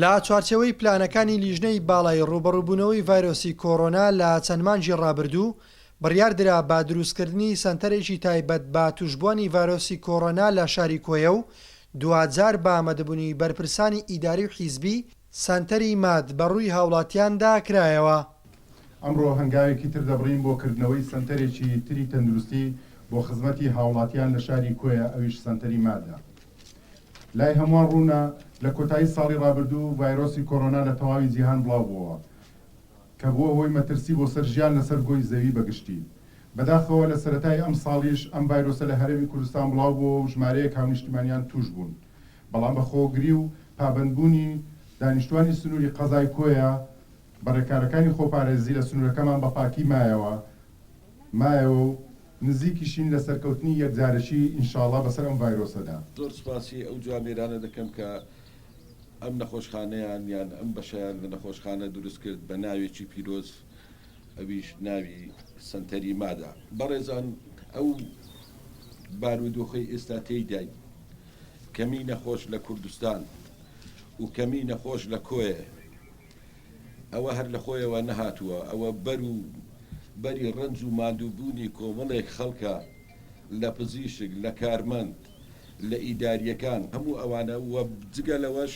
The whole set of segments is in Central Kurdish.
لا چوارچەوەی پلانەکانی لیژنەی باڵای ڕوبەڕووبوونەوەی ڤایرۆسی کۆڕۆنا لە چەند مانگی ڕابردوو بڕیاردرا با دروستکردنی سەنتەرێکی تایبەت با توشبوونی ڤایرۆسی کۆڕۆنا لە شاری کۆیە و 2000 با ئامادەبوونی بەرپرسانی ئیداری و حیزبی سەنتەری ماد بەڕووی هاوڵاتیاندا کرایەوە. ئەمڕۆ هەنگاوێکی تر دەبڕین بۆ کردنەوەی سەنتەرێکی تری تەندروستی بۆ خزمەتی هاوڵاتیان لە شاری کۆیە ئەویش سەنتەری مادە. لای هەمووان ڕوونە لە کۆتایی ساڵی ڕابردوو ڤایرۆسی کۆڕۆنا لە تەواوی جیهان بڵاو بووە کە بووە هۆی مەترسی بۆ سەر ژیان لەسەر گۆی زەوی بەگشتی. بەداخەوە لە سەرەتای ئەم ساڵیش ئەم ڤایرۆسە لە هەرێمی کوردستان بڵاو بووە و ژمارەیەک هاونیشتمانیان توش بوون. بەڵام بە خۆگری و پابەندبوونی دانیشتوانی سنووری قەزای کۆیە بەڕێکارەکانی خۆپارێزی لە سنوورەکەمان بە پاکی مایەوە و نزیکیشین لە سەرکەوتنی یەکجارشی ئینشاڵڵا بەسەر ئەم ڤایرۆسەدا. زۆر سپاسی ئەو جوامێرانە دەکەم کە ئەم نەخۆشخانەیان یان ئەم بەشیان لە نەخۆشخانە دروست کرد بە ناوێکی پیرۆز ئەویش ناوی سەنتەری مادا. بەڕێزان ئەو بارودۆخەی ئێستا تێیدای کەمی نەخۆش لە کوردستان و کەمی نەخۆش لە کۆیە ئەوە هەر لە خۆیەوە نەهاتووە، ئەوە بەری ڕنج و ماندووبوونی کۆمەڵێک خەڵکە لە پزیشک لە کارمەند لە ئیداریەکان هەموو ئەوانە وە جگە لەوەش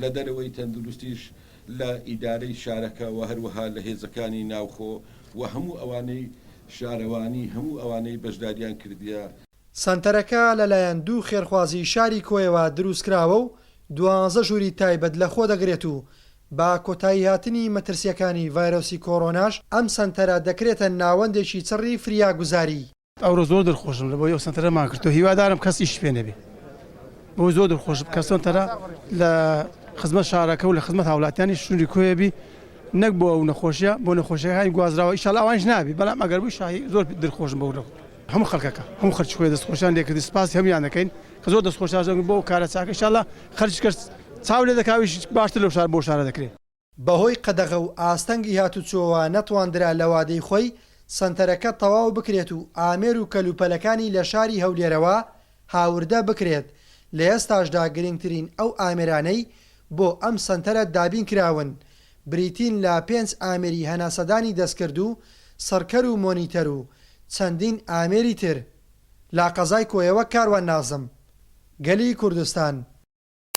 لە دەرەوەی تەندروستیش لە ئیدارەی شارەکەەوە هەروەها لە هێزەکانی ناوخۆ و هەموو ئەوانەی شارەوانی هەموو ئەوانەی بەشداریان کردیە. سەنتەرەکە لەلایەن دوو خێرخوازی شاری کۆیەوە دروستکراوە و 12 ژووری تایبەت لە خۆ دەگرێت و با کۆتایی هاتنی مەترسیەکانی ڤایرۆسی کۆڕۆناش ئەم سەنتەرە دەکرێتە ناوەندێکی چڕی فریاگوزاری. ئەوڕۆ زۆر دڵخۆشم لە بۆ ئەو سەنتەرەمان کردو، هیوادارم کەسیش پێ نەبێ. بۆ زۆر دڵخۆشم کە سەنتەرە لە خزمەت شارەکە و لە خزمەت هاوڵاتیانی شووری کۆیەبی نەک بۆ ئەو نەخۆشیە بۆ نەخۆشیەکانی گوازراوە ئینشاڵڵا ئەوانش نابی، بەڵام ئەگەر بووی شاهی زۆر دڵخۆشم بەو هەموو خەڵکەکە هەموو خەرج خۆی دەستخۆشیان لێکردی سپاسی هەمویان دەکەین کە زۆر دەستخۆشیان بۆ کارە چاکە ئینشاڵڵا خەرج کرد چاو لێ دەکاویش باشتر لەو شار بۆ شارە دەکرێت. بەهۆی قەدەغە و ئاستەنگی هاتوچۆوە نەتواندرا لە وادەی خۆی سەنتەرەکە تەواو بکرێت و ئامێر و کەلوپەلەکانی لە شاری هەولێرەوە هاوردە بکرێت. لە ئێستاشدا گرنگترین ئەو ئامێرانەی بۆ ئەم سەنتەرە دابین کراون بریتین لە 5 ئامێری هەناسەدانی دەستکرد و سەرکەر و مۆنیتەر و چەندین ئامێری تر. لا قەزای کۆیەوە کاروان نازم، گەلی کوردستان.